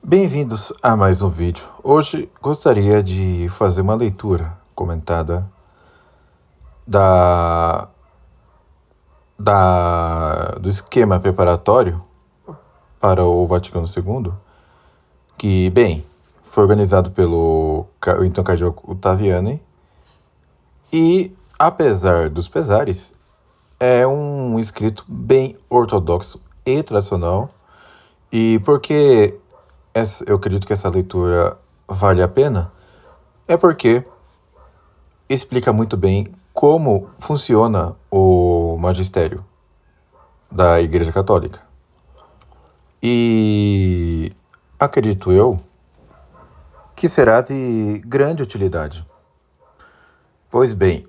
Bem-vindos a mais um vídeo. Hoje gostaria de fazer uma leitura comentada da, do esquema preparatório para o Vaticano II, que, bem, foi organizado pelo o então cardeal Ottaviani e, apesar dos pesares, é um escrito bem ortodoxo e tradicional. E porque eu acredito que essa leitura vale a pena, é porque explica muito bem como funciona o magistério da Igreja Católica. E acredito eu que será de grande utilidade. Pois bem,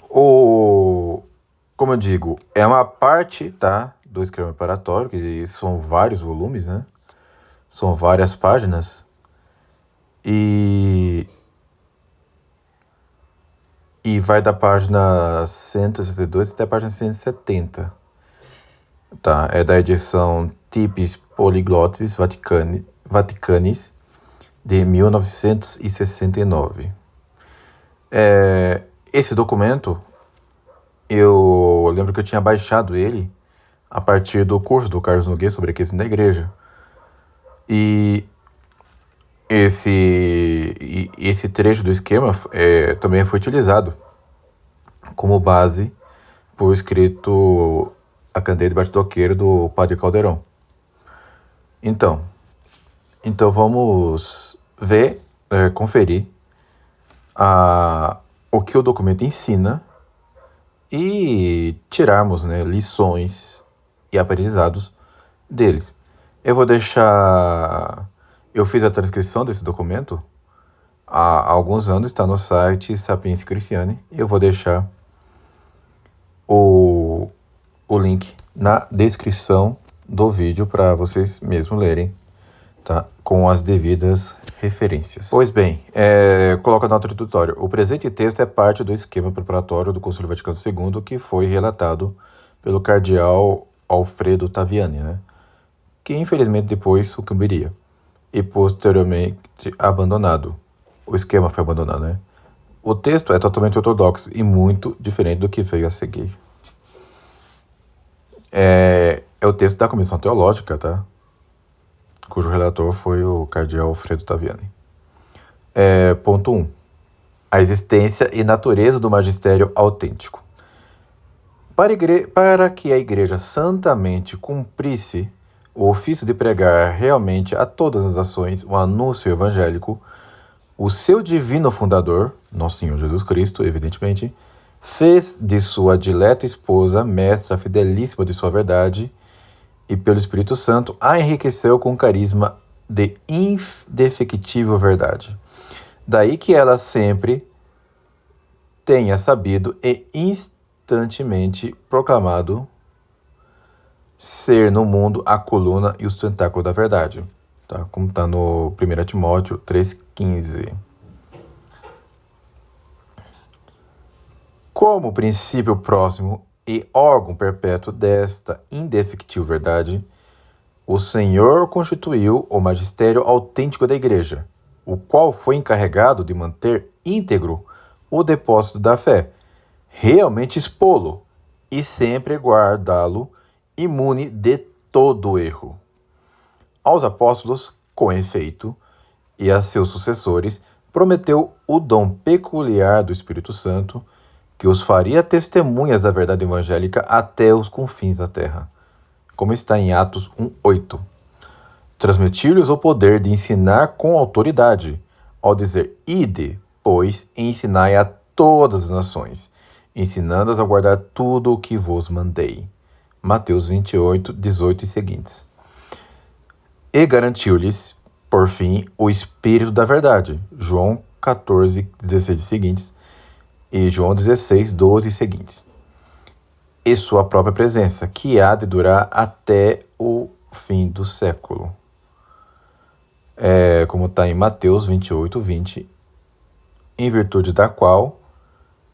como eu digo, é uma parte, tá, do esquema preparatório, que são vários volumes, né? São várias páginas. E vai da página 162 até a página 170. Tá? É da edição Tipis Polyglotis Vaticanis de 1969. Esse documento, eu lembro que eu tinha baixado ele a partir do curso do Carlos Nogueira sobre a questão da igreja. E esse trecho do esquema também foi utilizado como base por escrito A Candeia debaixo do Alqueire, do Padre Caldeirão. Então vamos ver, conferir o que o documento ensina e tirarmos, né, lições e aprendizados dele. Eu fiz a transcrição desse documento há alguns anos, está no site Sapientia Christiani. Eu vou deixar o link na descrição do vídeo para vocês mesmos lerem, tá? Com as devidas referências. Pois bem, coloca na nota introdutória. O presente texto é parte do esquema preparatório do Concílio Vaticano II, que foi relatado pelo cardeal Alfredo Ottaviani, né? Que infelizmente depois sucumbiria e posteriormente abandonado. O esquema foi abandonado, né? O texto é totalmente ortodoxo e muito diferente do que veio a seguir. É o texto da Comissão Teológica, tá? Cujo relator foi o cardeal Alfredo Ottaviani. Ponto 1. A existência e natureza do magistério autêntico. Para que a Igreja santamente cumprisse o ofício de pregar realmente a todas as nações o anúncio evangélico, o seu divino fundador, nosso Senhor Jesus Cristo, evidentemente, fez de sua dileta esposa, mestra fidelíssima de sua verdade, e pelo Espírito Santo a enriqueceu com carisma de indefectível verdade. Daí que ela sempre tenha sabido e instantemente proclamado ser no mundo a coluna e o sustentáculo da verdade. Tá? Como está no 1 Timóteo 3,15. Como princípio próximo e órgão perpétuo desta indefectível verdade, o Senhor constituiu o magistério autêntico da Igreja, o qual foi encarregado de manter íntegro o depósito da fé, realmente expô-lo e sempre guardá-lo imune de todo erro. Aos apóstolos, com efeito, e a seus sucessores, prometeu o dom peculiar do Espírito Santo, que os faria testemunhas da verdade evangélica até os confins da terra, como está em Atos 1:8. Transmitiu-lhes o poder de ensinar com autoridade, ao dizer: ide, pois, e ensinai a todas as nações, ensinando-as a guardar tudo o que vos mandei. Mateus 28:18 e seguintes. E garantiu-lhes, por fim, o Espírito da verdade. João 14:16 e seguintes. E João 16:12 e seguintes. E sua própria presença, que há de durar até o fim do século. Como está em Mateus 28:20, em virtude da qual,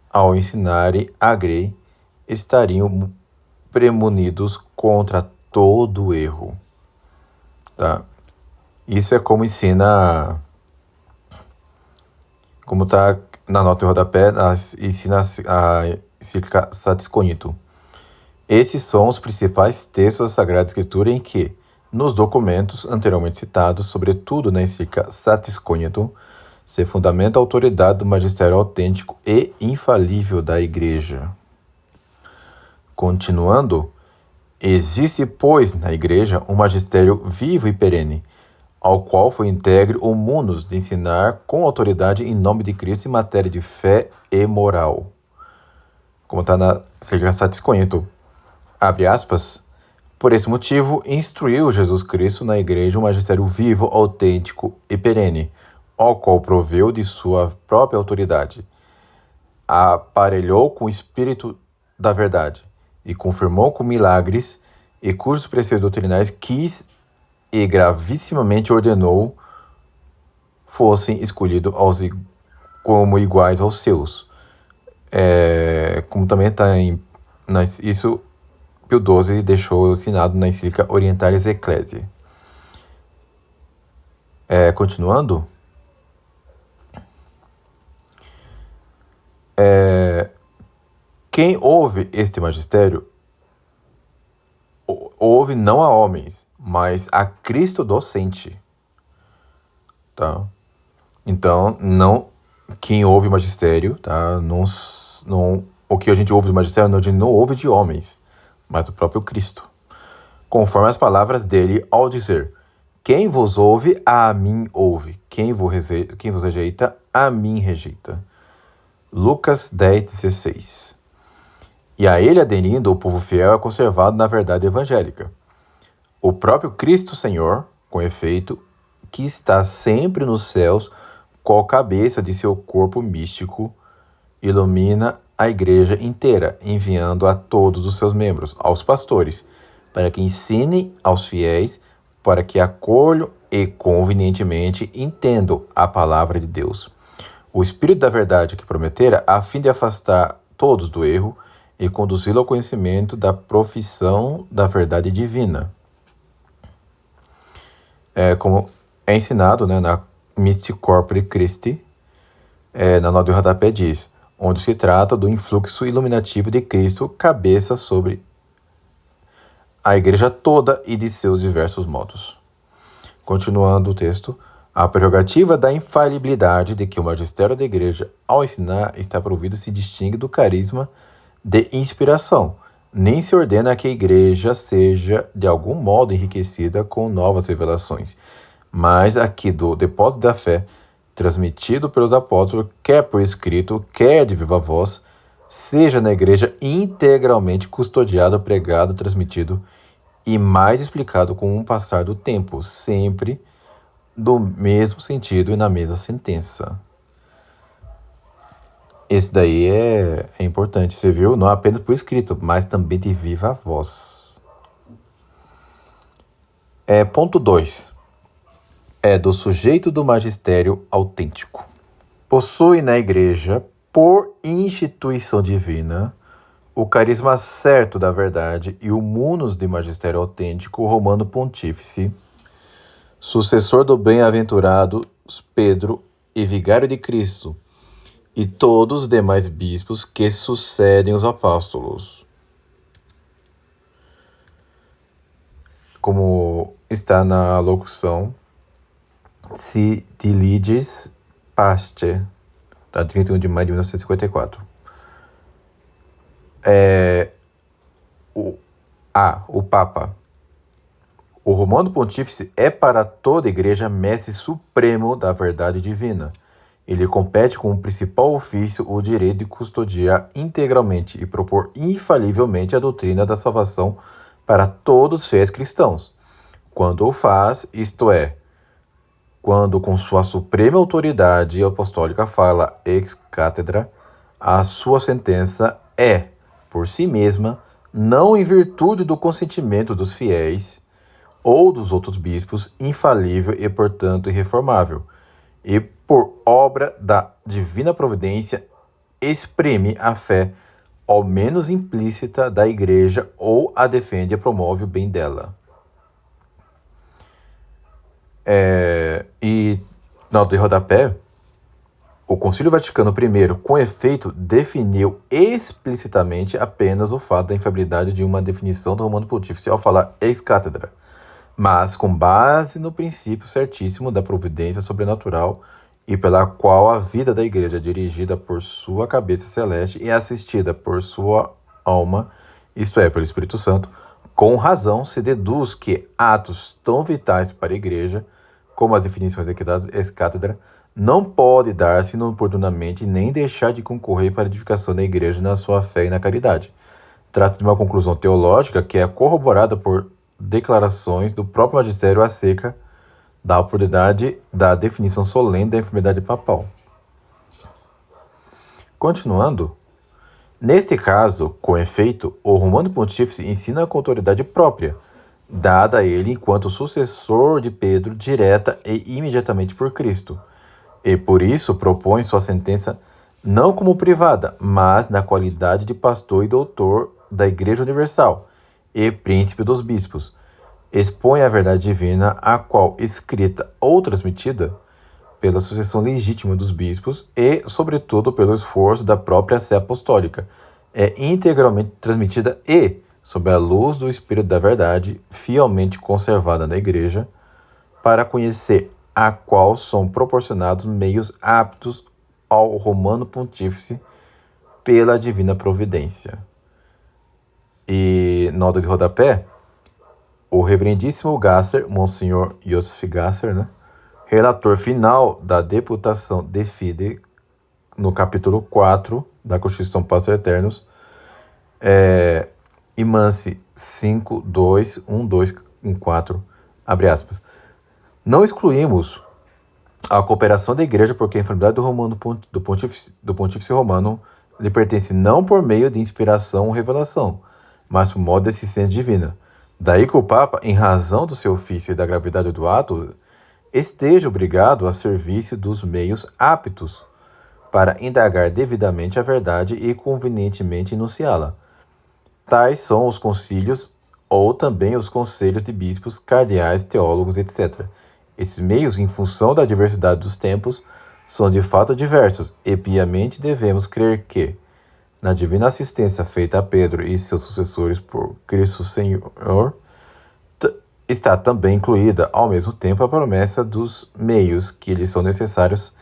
ao ensinarem a grei, estariam premunidos contra todo erro. Tá? Isso é como ensina, como está na nota de rodapé, ensina a encíclica Satis Cogito. Esses são os principais textos da Sagrada Escritura em que, nos documentos anteriormente citados, sobretudo na encíclica Satis Cogito, se fundamenta a autoridade do magistério autêntico e infalível da Igreja. Continuando, existe, pois, na Igreja um magistério vivo e perene, ao qual foi integre o munus de ensinar com autoridade em nome de Cristo em matéria de fé e moral. Como está na encíclica Satis Cogito, abre aspas, por esse motivo, instruiu Jesus Cristo na Igreja um magistério vivo, autêntico e perene, ao qual proveu de sua própria autoridade, aparelhou com o Espírito da verdade e confirmou com milagres e cujos preceitos doutrinais quis e gravissimamente ordenou fossem escolhidos como iguais aos seus. Como também está isso, Pio XII deixou assinado na encíclica Orientalis Ecclesiae. Continuando, quem ouve este magistério, ouve não a homens, mas a Cristo docente. Tá? Então, não quem ouve o magistério, tá? O que a gente ouve do magistério, a gente não ouve de homens, mas do próprio Cristo. Conforme as palavras dele ao dizer, quem vos ouve, a mim ouve. Quem vos rejeita, a mim rejeita. Lucas 10:16. E a ele aderindo, o povo fiel é conservado na verdade evangélica. O próprio Cristo Senhor, com efeito, que está sempre nos céus, qual cabeça de seu corpo místico, ilumina a igreja inteira, enviando a todos os seus membros, aos pastores, para que ensinem aos fiéis, para que acolham e convenientemente entendam a palavra de Deus. O Espírito da verdade que prometera, a fim de afastar todos do erro e conduzi-lo ao conhecimento da profissão da verdade divina. Como é ensinado, né, na Mystic Corpore Christi, na nota de rodapé diz, onde se trata do influxo iluminativo de Cristo, cabeça sobre a igreja toda e de seus diversos modos. Continuando o texto, a prerrogativa da infalibilidade de que o magistério da igreja, ao ensinar, está provido, se distingue do carisma de inspiração. Nem se ordena que a igreja seja, de algum modo, enriquecida com novas revelações, mas aqui do depósito da fé, transmitido pelos apóstolos, quer por escrito, quer de viva voz, seja na igreja integralmente custodiado, pregado, transmitido e mais explicado com o passar do tempo, sempre do mesmo sentido e na mesma sentença. Esse daí é importante, você viu? Não apenas por escrito, mas também de viva voz. Ponto 2. Do sujeito do magistério autêntico. Possui na igreja, por instituição divina, o carisma certo da verdade e o munus de magistério autêntico romano pontífice, sucessor do bem-aventurado Pedro e vigário de Cristo, e todos os demais bispos que sucedem os apóstolos. Como está na locução Si diliges paste, tá? 31 de maio de 1954. O Papa. O Romano Pontífice é para toda a Igreja mestre supremo da verdade divina. Ele compete como principal ofício o direito de custodiar integralmente e propor infalivelmente a doutrina da salvação para todos os fiéis cristãos. Quando o faz, isto é, quando com sua suprema autoridade apostólica fala ex cátedra, a sua sentença é, por si mesma, não em virtude do consentimento dos fiéis ou dos outros bispos, infalível e, portanto, irreformável, e por obra da divina providência, exprime a fé, ao menos implícita, da Igreja ou a defende e promove o bem dela. Nota de rodapé. O Concílio Vaticano I, com efeito, definiu explicitamente apenas o fato da infiabilidade de uma definição do Romano Pontífice ao falar ex-cátedra, mas com base no princípio certíssimo da providência sobrenatural e pela qual a vida da Igreja é dirigida por sua cabeça celeste e assistida por sua alma, isto é, pelo Espírito Santo. Com razão se deduz que atos tão vitais para a Igreja, como as definições ex-cátedra, não pode dar-se inoportunamente nem deixar de concorrer para a edificação da Igreja na sua fé e na caridade. Trata-se de uma conclusão teológica que é corroborada por declarações do próprio magistério acerca da oportunidade da definição solene da enfermidade papal. Continuando, neste caso, com efeito, o Romano Pontífice ensina com autoridade própria, dada a ele enquanto sucessor de Pedro, direta e imediatamente por Cristo, e por isso propõe sua sentença não como privada, mas na qualidade de pastor e doutor da Igreja Universal e príncipe dos bispos. Expõe a verdade divina, a qual, escrita ou transmitida, pela sucessão legítima dos bispos e, sobretudo, pelo esforço da própria Sé Apostólica, é integralmente transmitida e, sob a luz do Espírito da Verdade, fielmente conservada na Igreja, para conhecer a qual são proporcionados meios aptos ao Romano Pontífice pela divina providência. E, nota de rodapé, o reverendíssimo Gasser, Monsenhor Joseph Gasser, relator final da deputação de Fide, no capítulo 4 da Constituição Pastor Eternos, Imance 5.2.1.2.1.4, abre aspas. Não excluímos a cooperação da Igreja porque a enfermidade do Pontífice Romano lhe pertence não por meio de inspiração ou revelação, mas por modo de assistência divina. Daí que o Papa, em razão do seu ofício e da gravidade do ato, esteja obrigado a serviço dos meios aptos para indagar devidamente a verdade e convenientemente enunciá-la. Tais são os concílios ou também os conselhos de bispos, cardeais, teólogos, etc. Esses meios, em função da diversidade dos tempos, são de fato diversos, e piamente devemos crer que, na divina assistência feita a Pedro e seus sucessores por Cristo Senhor, está também incluída, ao mesmo tempo, a promessa dos meios que lhes são necessários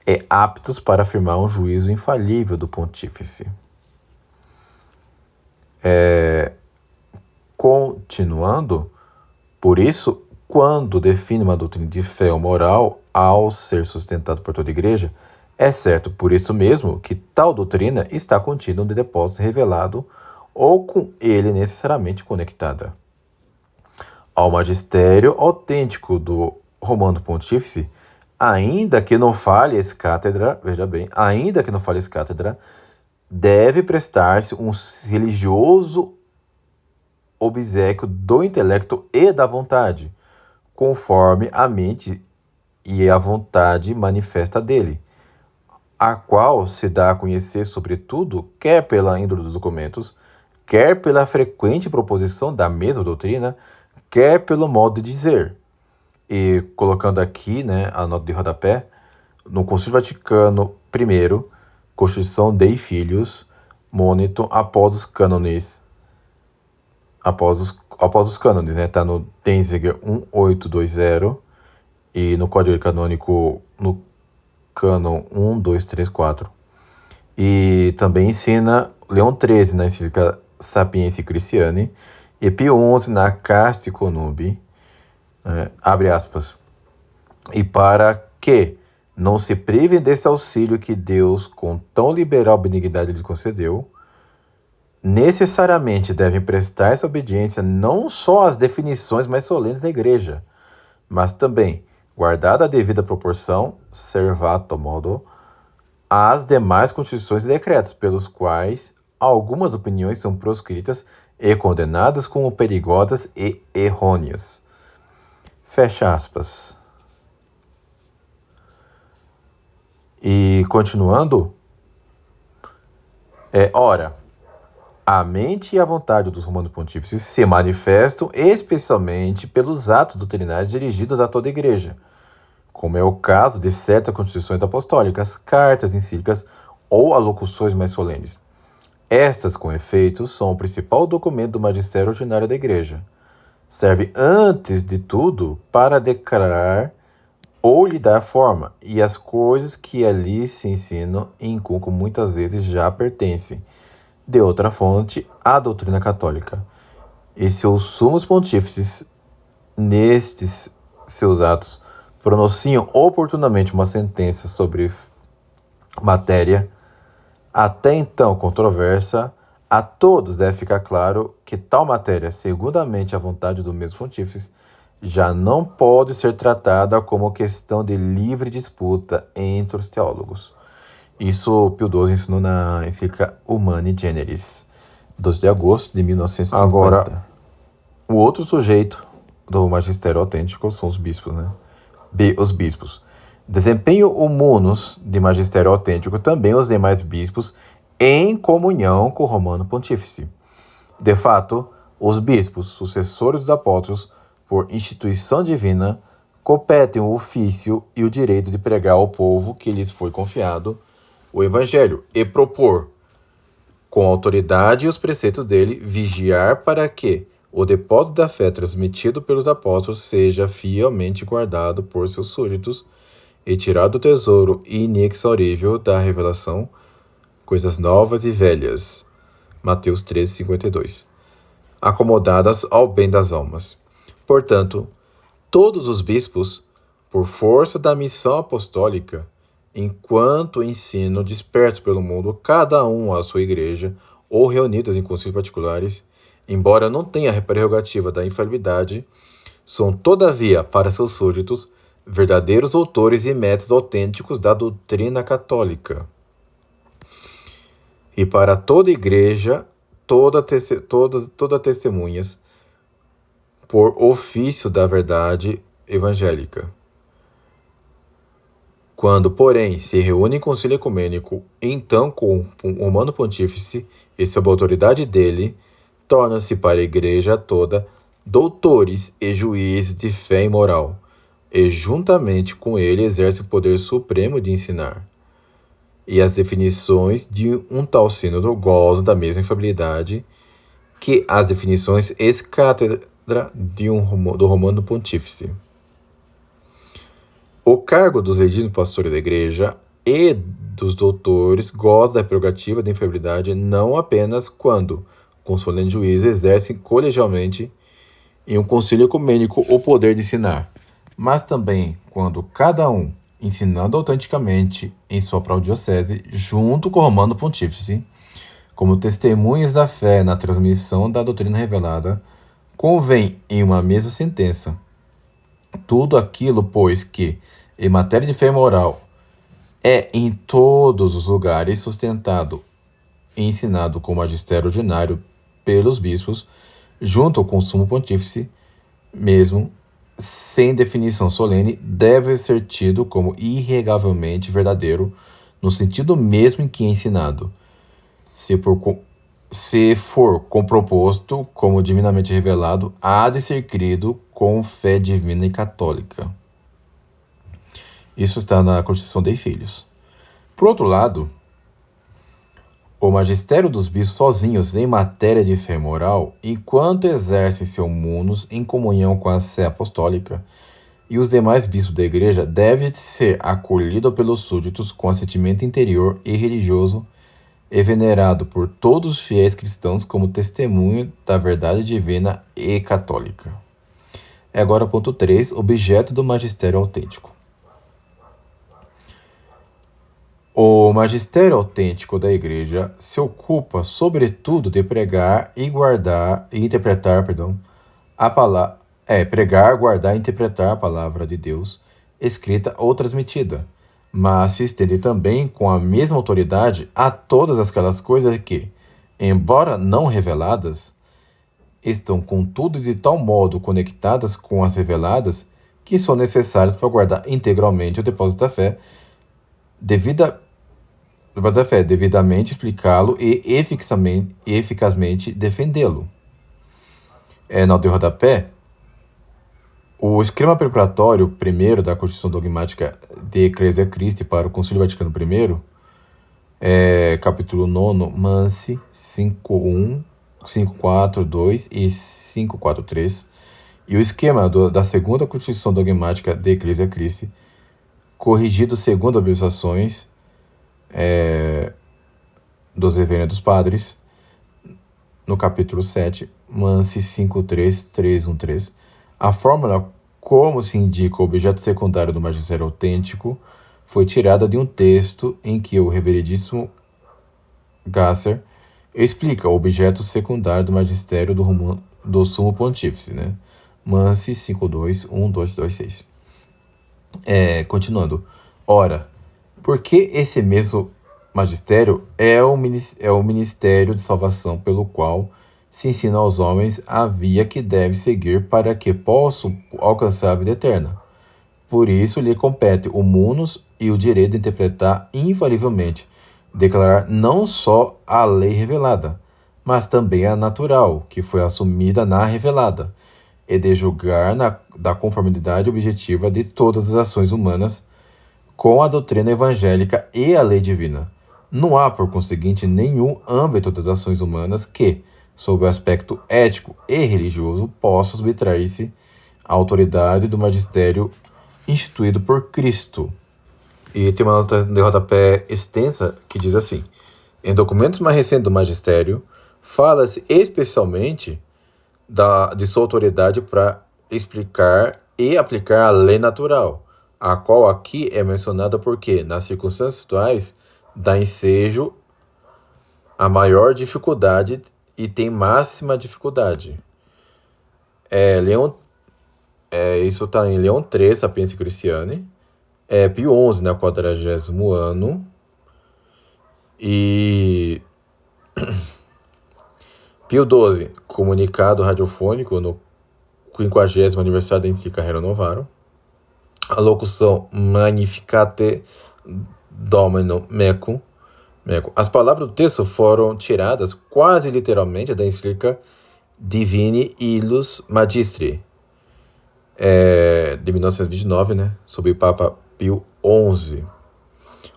e aptos para afirmar um juízo infalível do pontífice. Continuando, por isso, quando define uma doutrina de fé ou moral ao ser sustentado por toda a Igreja, é certo por isso mesmo que tal doutrina está contida no depósito revelado ou com ele necessariamente conectada. Ao magistério autêntico do Romano Pontífice, ainda que não fale ex-cátedra, veja bem, ainda que não fale ex-cátedra, deve prestar-se um religioso obséquio do intelecto e da vontade, conforme a mente e a vontade manifesta dele, a qual se dá a conhecer, sobretudo, quer pela índole dos documentos, quer pela frequente proposição da mesma doutrina, quer pelo modo de dizer. E colocando aqui, a nota de rodapé, no Concílio Vaticano I, Constituição Dei Filius, Monitor, após os cânones, está no Denzinger 1820 e no Código Canônico, no Cânon 1, 2, 3, 4. E também ensina Leão XIII na encíclica Sapientiae Christianae e Pio XI na Casti Connubii, abre aspas, e para que não se privem desse auxílio que Deus, com tão liberal benignidade, lhe concedeu, necessariamente devem prestar essa obediência não só às definições mais solenes da Igreja, mas também, guardada a devida proporção, servato modo, às demais constituições e decretos, pelos quais algumas opiniões são proscritas e condenadas como perigosas e errôneas. Fecha aspas. E continuando, ora, a mente e a vontade dos romanos pontífices se manifestam especialmente pelos atos doutrinários dirigidos a toda a Igreja, como é o caso de certas constituições apostólicas, cartas encíclicas ou alocuções mais solenes. Estas, com efeito, são o principal documento do magistério ordinário da Igreja. Serve, antes de tudo, para declarar ou lhe dar forma, e as coisas que ali se ensinam e inculcam muitas vezes já pertencem, de outra fonte, à doutrina católica. E seus sumos pontífices, nestes seus atos, pronunciam oportunamente uma sentença sobre matéria, até então controversa. A todos deve ficar claro que tal matéria, segundamente a vontade do mesmo pontífice, já não pode ser tratada como questão de livre disputa entre os teólogos. Isso Pio XII ensinou na encíclica Humani Generis, 12 de agosto de 1950. Agora, o outro sujeito do magistério autêntico são os bispos, né? Os bispos. Desempenham o munus de magistério autêntico também os demais bispos em comunhão com o Romano Pontífice. De fato, os bispos, sucessores dos apóstolos, por instituição divina, competem o ofício e o direito de pregar ao povo que lhes foi confiado o Evangelho e propor, com a autoridade e os preceitos dele, vigiar para que o depósito da fé transmitido pelos apóstolos seja fielmente guardado por seus súditos e tirado do tesouro inexaurível da revelação, coisas novas e velhas. Mateus 13:52. Acomodadas ao bem das almas. Portanto, todos os bispos, por força da missão apostólica, enquanto ensino dispersos pelo mundo, cada um à sua igreja, ou reunidos em concílios particulares, embora não tenha a prerrogativa da infalibilidade, são, todavia, para seus súditos, verdadeiros autores e métodos autênticos da doutrina católica. E para toda igreja, toda testemunhas, por ofício da verdade evangélica. Quando, porém, se reúne em concílio ecumênico, então com o Romano Pontífice e sob a autoridade dele, tornam-se para a igreja toda doutores e juízes de fé e moral, e juntamente com ele exerce o poder supremo de ensinar. E as definições de um tal sínodo gozam da mesma infalibilidade que as definições ex-cátedra do Romano Pontífice. O cargo dos legítimos pastores da Igreja e dos doutores goza da prerrogativa da infalibilidade não apenas quando, com solene juízo, exercem colegialmente em um concílio ecumênico o poder de ensinar, mas também quando cada um, ensinando autenticamente em sua própria diocese, junto com o Romano Pontífice, como testemunhas da fé na transmissão da doutrina revelada, convém em uma mesma sentença. Tudo aquilo, pois, que, em matéria de fé e moral, é em todos os lugares sustentado e ensinado com o magistério ordinário pelos bispos, junto com o sumo pontífice, mesmo sem definição solene, deve ser tido como irregavelmente verdadeiro, no sentido mesmo em que é ensinado, se for com propósito como divinamente revelado, há de ser crido com fé divina e católica. Isso está na Constituição Dei Filhos. Por outro lado, o magistério dos bispos sozinhos em matéria de fé moral, enquanto exercem seu munus em comunhão com a sé apostólica, e os demais bispos da igreja, deve ser acolhido pelos súditos com assentimento interior e religioso e venerado por todos os fiéis cristãos como testemunho da verdade divina e católica. É agora ponto 3, objeto do magistério autêntico. O magistério autêntico da Igreja se ocupa, sobretudo, de pregar e interpretar a palavra, pregar, guardar e interpretar a palavra de Deus, escrita ou transmitida, mas se estende também com a mesma autoridade a todas aquelas coisas que, embora não reveladas, estão contudo de tal modo conectadas com as reveladas que são necessárias para guardar integralmente o depósito da fé, devidamente explicá-lo e eficazmente defendê-lo. Na de rodapé, O esquema preparatório primeiro da Constituição Dogmática de Ecclesia Christi para o Concílio Vaticano I, capítulo 9, Mansi 5.1, 5.4.2 e 5.4.3, e o esquema da segunda Constituição Dogmática de Ecclesia Christi, corrigido segundo as observações dos reverendos padres, no capítulo 7, Mansi 5.3.3.1.3, a fórmula como se indica o objeto secundário do magistério autêntico foi tirada de um texto em que o reverendíssimo Gasser explica o objeto secundário do magistério do Sumo Pontífice, né? Mansi 5.2.1.2.2.6. Continuando. Ora, porque esse mesmo magistério é o ministério de salvação pelo qual se ensina aos homens a via que deve seguir para que possam alcançar a vida eterna. Por isso lhe compete o munus e o direito de interpretar infalivelmente, declarar não só a lei revelada, mas também a natural, que foi assumida na revelada, e de julgar da conformidade objetiva de todas as ações humanas com a doutrina evangélica e a lei divina. Não há, por conseguinte, nenhum âmbito das ações humanas que, sob o aspecto ético e religioso, possa subtrair-se à autoridade do magistério instituído por Cristo. E tem uma nota de rodapé extensa que diz assim: em documentos mais recentes do magistério, fala-se especialmente de sua autoridade para explicar e aplicar a lei natural, a qual aqui é mencionada porque, nas circunstâncias atuais, dá ensejo a maior dificuldade e tem máxima dificuldade. Isso está em Leão III, Sapientia Christiane, Pio XI, né, 40º ano, e Pio XII, comunicado radiofônico no 50º aniversário da encíclica Rerum Novarum, a locução Magnificate Dominum Mecum. As palavras do texto foram tiradas quase literalmente da encíclica Divini Illus Magistri, de 1929, né, sob o Papa Pio XI,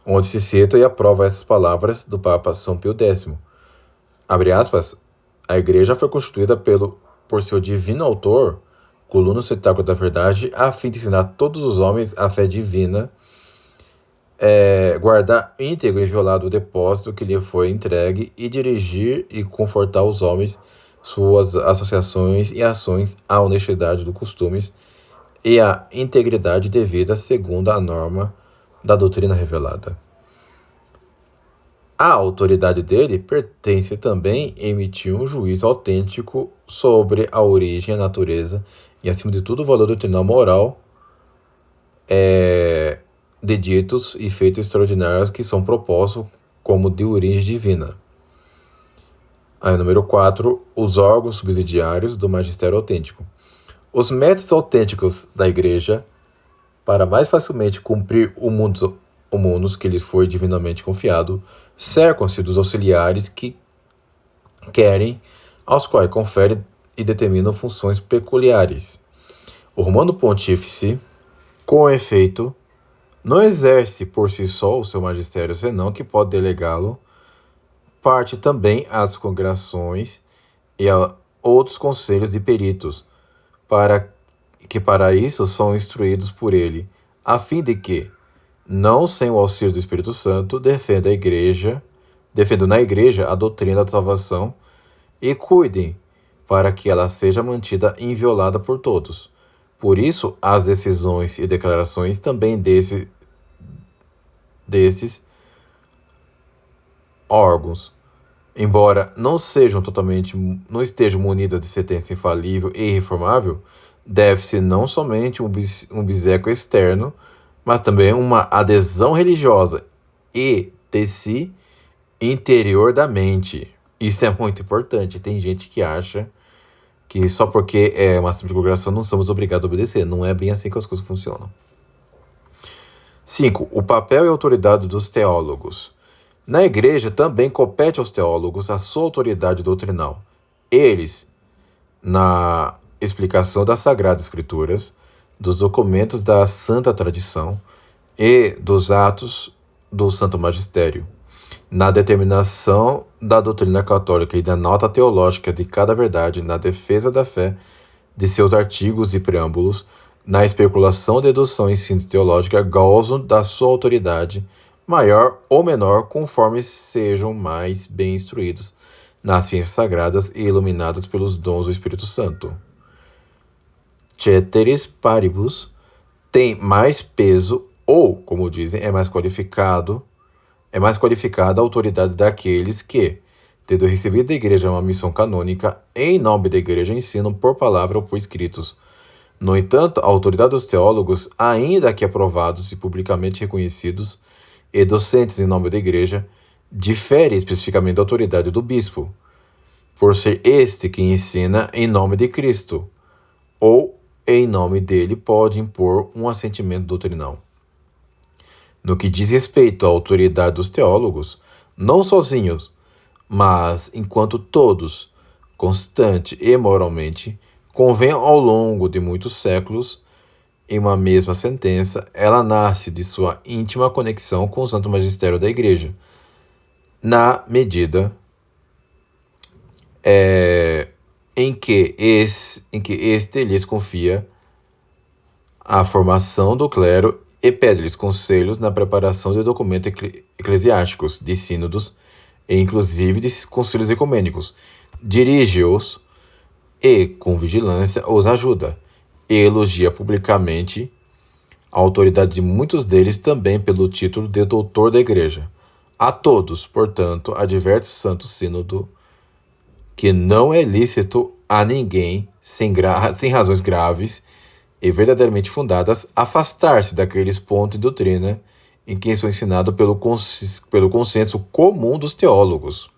onde se cita e aprova essas palavras do Papa São Pio X. Abre aspas, a Igreja foi constituída por seu divino autor, coluna cenáculo da verdade, a fim de ensinar a todos os homens a fé divina, guardar íntegro e inviolado o depósito que lhe foi entregue e dirigir e confortar os homens, suas associações e ações à honestidade dos costumes e à integridade devida segundo a norma da doutrina revelada. A autoridade dele pertence também a emitir um juízo autêntico sobre a origem, a natureza e, acima de tudo, o valor doutrinal moral de ditos e feitos extraordinários que são propostos como de origem divina. Aí, número 4, os órgãos subsidiários do magistério autêntico. Os métodos autênticos da Igreja, para mais facilmente cumprir o munus que lhes foi divinamente confiado, cercam-se dos auxiliares que querem, aos quais conferem e determinam funções peculiares. O Romano Pontífice, com efeito, não exerce por si só o seu magistério, senão que pode delegá-lo parte também às congregações e a outros conselhos de peritos, para isso são instruídos por ele, a fim de que, não sem o auxílio do Espírito Santo, defendam na igreja a doutrina da salvação e cuidem para que ela seja mantida inviolada por todos. Por isso, as decisões e declarações também desses órgãos, embora não estejam munidas de sentença infalível e irreformável, deve-se não somente um obséquio externo, mas também uma adesão religiosa e de si interior da mente. Isso é muito importante. Tem gente que acha que só porque é uma simples congregação não somos obrigados a obedecer. Não é bem assim que as coisas funcionam. 5. O papel e autoridade dos teólogos. Na Igreja também compete aos teólogos a sua autoridade doutrinal. Eles, na explicação das Sagradas Escrituras, dos documentos da Santa Tradição e dos atos do Santo Magistério, na determinação da doutrina católica e da nota teológica de cada verdade, na defesa da fé de seus artigos e preâmbulos, na especulação, dedução e síntese teológica, gozam da sua autoridade, maior ou menor, conforme sejam mais bem instruídos nas ciências sagradas e iluminados pelos dons do Espírito Santo. Ceteris paribus tem mais peso ou, como dizem, é mais qualificada a autoridade daqueles que, tendo recebido da Igreja uma missão canônica, em nome da Igreja ensinam por palavra ou por escritos. No entanto, a autoridade dos teólogos, ainda que aprovados e publicamente reconhecidos, e docentes em nome da Igreja, difere especificamente da autoridade do bispo, por ser este que ensina em nome de Cristo, ou em nome dele pode impor um assentimento doutrinal. No que diz respeito à autoridade dos teólogos, não sozinhos, mas enquanto todos, constante e moralmente, convém ao longo de muitos séculos, em uma mesma sentença, ela nasce de sua íntima conexão com o Santo Magistério da Igreja, na medida em que este lhes confia a formação do clero e pede-lhes conselhos na preparação de documentos eclesiásticos, de sínodos e inclusive de conselhos ecumênicos. Dirige-os e, com vigilância, os ajuda, e elogia publicamente a autoridade de muitos deles também pelo título de doutor da Igreja. A todos, portanto, adverte o Santo Sínodo que não é lícito a ninguém, sem razões graves e verdadeiramente fundadas, afastar-se daqueles pontos de doutrina em que são ensinados pelo consenso comum dos teólogos.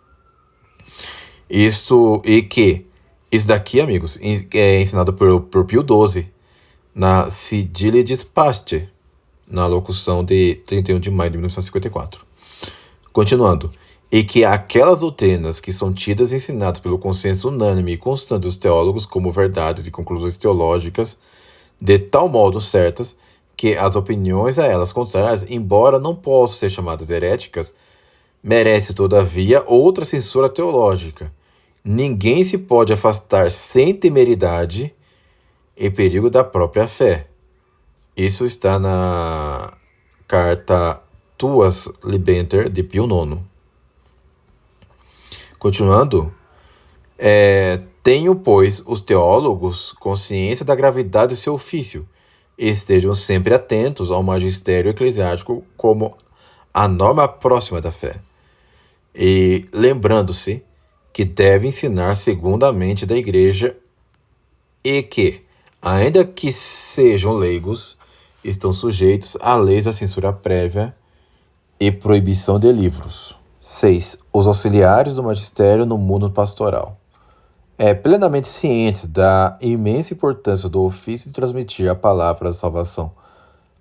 Isso daqui, amigos, é ensinado por Pio XII, na Sigilligis Paschal, na locução de 31 de maio de 1954. Continuando. E que aquelas doutrinas que são tidas e ensinadas pelo consenso unânime e constante dos teólogos como verdades e conclusões teológicas, de tal modo certas, que as opiniões a elas contrárias, embora não possam ser chamadas heréticas, merece, todavia, outra censura teológica. Ninguém se pode afastar sem temeridade e perigo da própria fé. Isso está na carta Tuas Liebenter, de Pio IX. Continuando, tenham, pois, os teólogos consciência da gravidade do seu ofício e estejam sempre atentos ao magistério eclesiástico como a norma próxima da fé, e lembrando-se que deve ensinar segundo a mente da Igreja e que, ainda que sejam leigos, estão sujeitos à lei da censura prévia e proibição de livros. 6. Os auxiliares do magistério no mundo pastoral. Plenamente cientes da imensa importância do ofício de transmitir a palavra da salvação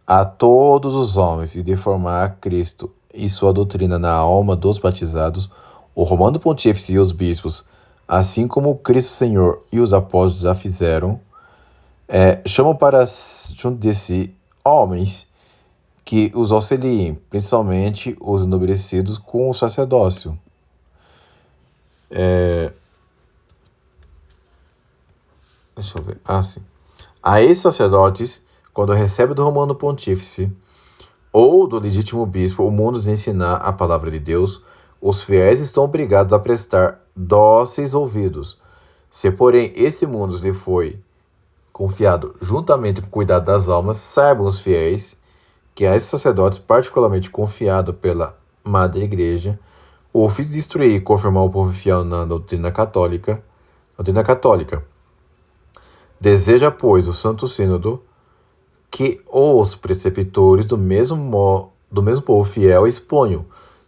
a todos os homens e de formar Cristo e sua doutrina na alma dos batizados, o Romano Pontífice e os bispos, assim como o Cristo Senhor e os apóstolos já fizeram, chamam para junto de si homens que os auxiliem, principalmente os enobrecidos com o sacerdócio. Deixa eu ver. Sim. A esses sacerdotes, quando recebe do Romano Pontífice ou do legítimo bispo o mundo de ensinar a palavra de Deus, os fiéis estão obrigados a prestar dóceis ouvidos. Se, porém, esse mundo lhe foi confiado juntamente com o cuidado das almas, saibam os fiéis que a esses sacerdotes, particularmente confiado pela Madre Igreja, o ofício de instruir e confirmar o povo fiel na doutrina católica. Deseja, pois, o Santo Sínodo que os preceptores do mesmo povo fiel exponham,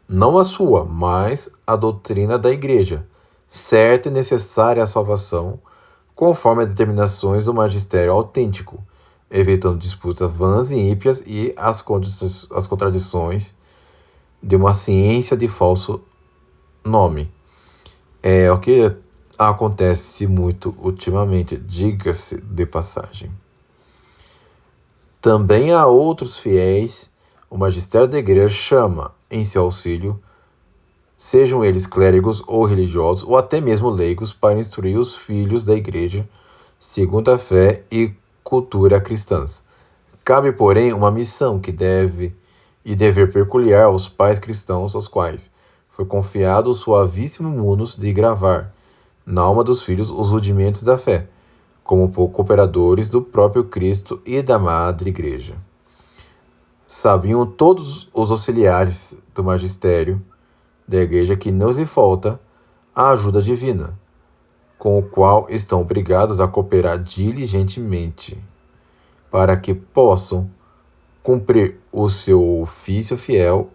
não a sua, mas a doutrina da Igreja, certa e necessária à salvação, conforme as determinações do magistério autêntico, evitando disputas vãs e ímpias e as contradições de uma ciência de falso nome. É o que acontece muito ultimamente, diga-se de passagem. Também há outros fiéis, o magistério da igreja chama em seu auxílio, sejam eles clérigos ou religiosos, ou até mesmo leigos, para instruir os filhos da igreja, segundo a fé e cultura cristãs. Cabe, porém, uma missão que deve e dever peculiar aos pais cristãos, aos quais foi confiado o suavíssimo munus de gravar na alma dos filhos os rudimentos da fé, como cooperadores do próprio Cristo e da Madre Igreja. Sabiam todos os auxiliares do magistério da Igreja que não lhe falta a ajuda divina, com o qual estão obrigados a cooperar diligentemente, para que possam cumprir o seu ofício fiel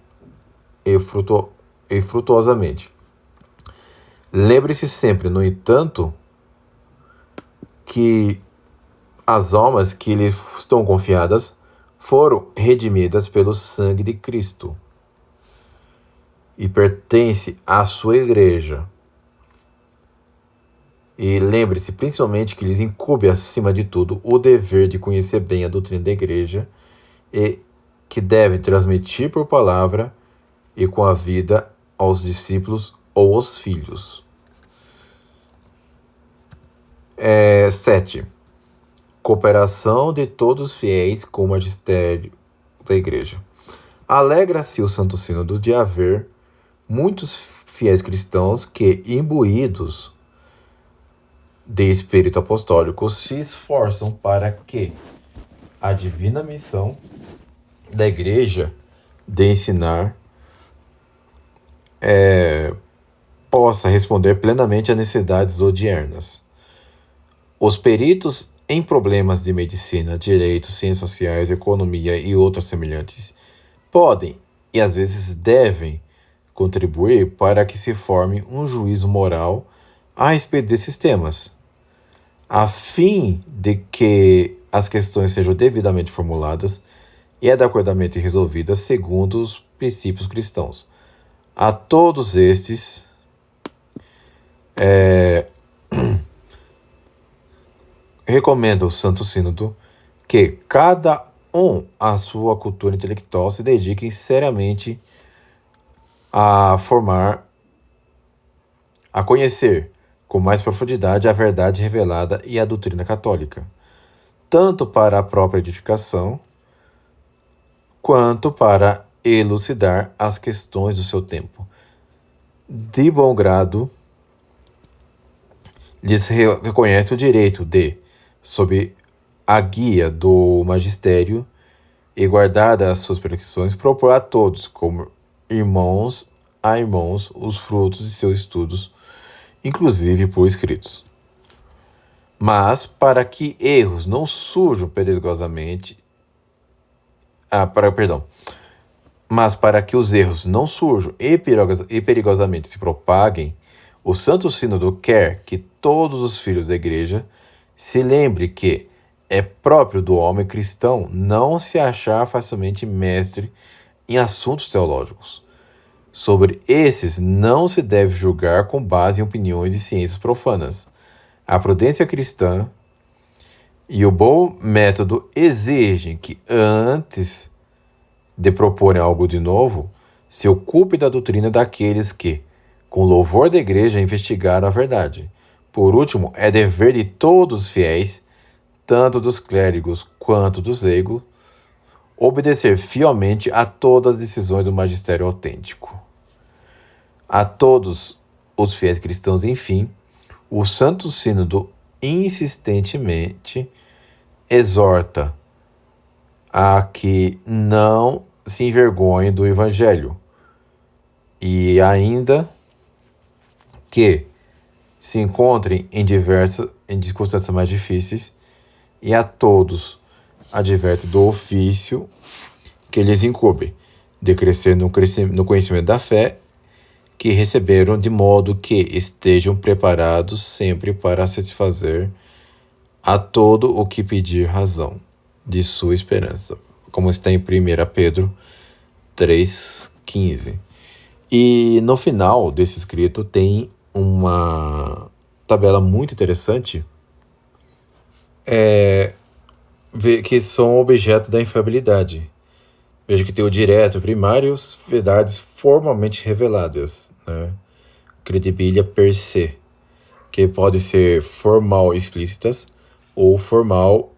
e frutuosamente. Lembre-se sempre, no entanto, que as almas que lhe estão confiadas foram redimidas pelo sangue de Cristo e pertence à sua igreja. E lembre-se principalmente que lhes incumbe, acima de tudo, o dever de conhecer bem a doutrina da igreja e que devem transmitir por palavra e com a vida aos discípulos ou aos filhos. 7. Cooperação de todos os fiéis com o magistério da igreja. Alegra-se o Santo Sínodo de haver muitos fiéis cristãos que, imbuídos de espírito apostólico, se esforçam para que a divina missão da igreja de ensinar possa responder plenamente às necessidades odiernas. Os peritos em problemas de medicina, direito, ciências sociais, economia e outros semelhantes podem e às vezes devem contribuir para que se forme um juízo moral a respeito desses temas, a fim de que as questões sejam devidamente formuladas e adequadamente resolvidas segundo os princípios cristãos. A todos estes recomenda o Santo Sínodo que cada um à sua cultura intelectual se dediquem seriamente a formar, a conhecer com mais profundidade a verdade revelada e a doutrina católica, tanto para a própria edificação, quanto para elucidar as questões do seu tempo. De bom grado, lhes reconhece o direito de, sob a guia do magistério e guardadas as suas prescrições, propor a todos, como irmãos a irmãos, os frutos de seus estudos, inclusive por escritos. Mas, para que erros não surjam perigosamente, mas para que os erros não surjam e perigosamente se propaguem, o Santo Sínodo quer que todos os filhos da Igreja se lembrem que é próprio do homem cristão não se achar facilmente mestre em assuntos teológicos. Sobre esses não se deve julgar com base em opiniões e ciências profanas. A prudência cristã e o bom método exigem que, antes de proporem algo de novo, se ocupe da doutrina daqueles que, com louvor da igreja, investigaram a verdade. Por último, é dever de todos os fiéis, tanto dos clérigos quanto dos leigos, obedecer fielmente a todas as decisões do magistério autêntico. A todos os fiéis cristãos, enfim, o Santo Sínodo insistentemente exorta a que não se envergonhem do Evangelho e ainda que se encontrem em circunstâncias mais difíceis, e a todos adverte do ofício que lhes incumbe, de crescer no conhecimento da fé que receberam, de modo que estejam preparados sempre para satisfazer a todo o que pedir razão de sua esperança, como está em 1 Pedro 3,15. E no final desse escrito tem uma tabela muito interessante, que são objeto da infalibilidade. Veja que tem o direto, primários, verdades formalmente reveladas, né? Credibilia per se, que pode ser formal explícitas ou formal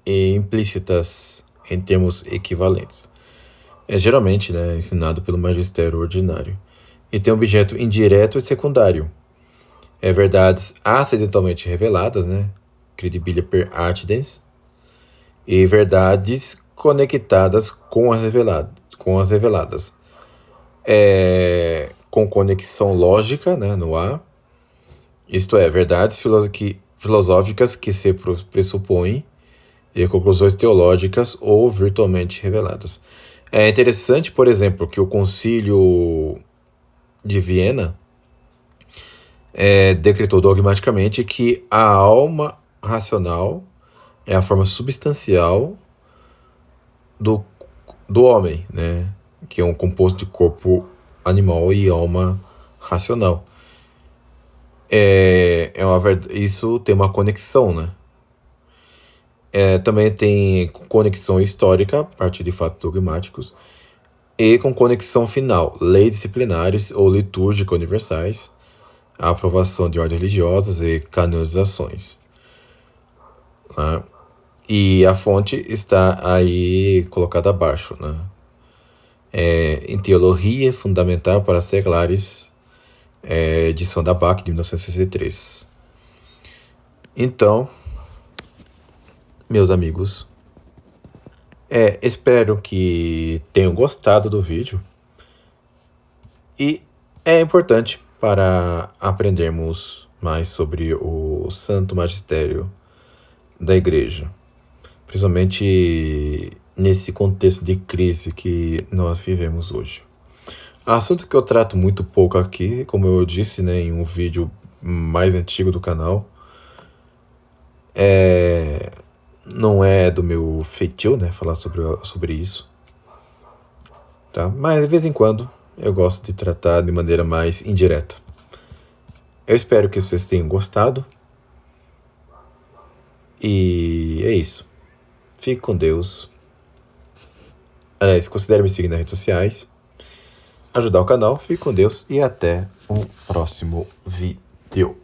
e implícitas em termos equivalentes. É geralmente, né, ensinado pelo magistério ordinário. E tem objeto indireto e secundário. Verdades acidentalmente reveladas, né? Credibilia per accidens. E verdades conectadas com as reveladas. Com conexão lógica, né, no A. Isto é, verdades filosóficas que se pressupõem e conclusões teológicas ou virtualmente reveladas. É interessante, por exemplo, que o Concílio de Viena decretou dogmaticamente que a alma racional é a forma substancial do homem, né? Que é um composto de corpo animal e alma racional. Isso tem uma conexão, né? Também tem conexão histórica, a partir de fatos dogmáticos, e com conexão final, leis disciplinares ou litúrgica universais, a aprovação de ordens religiosas e canonizações. Né? E a fonte está aí colocada abaixo, né? Em Teologia Fundamental para Seculares, edição da BAC de 1963. Então, meus amigos, espero que tenham gostado do vídeo. E é importante para aprendermos mais sobre o Santo Magistério da Igreja, principalmente nesse contexto de crise que nós vivemos hoje. Assunto que eu trato muito pouco aqui, como eu disse, né, em um vídeo mais antigo do canal. Não é do meu feitio, né, falar sobre isso. Tá? Mas de vez em quando eu gosto de tratar de maneira mais indireta. Eu espero que vocês tenham gostado. E é isso. Fique com Deus. Aliás, considere me seguir nas redes sociais. Ajudar o canal. Fique com Deus e até o próximo vídeo.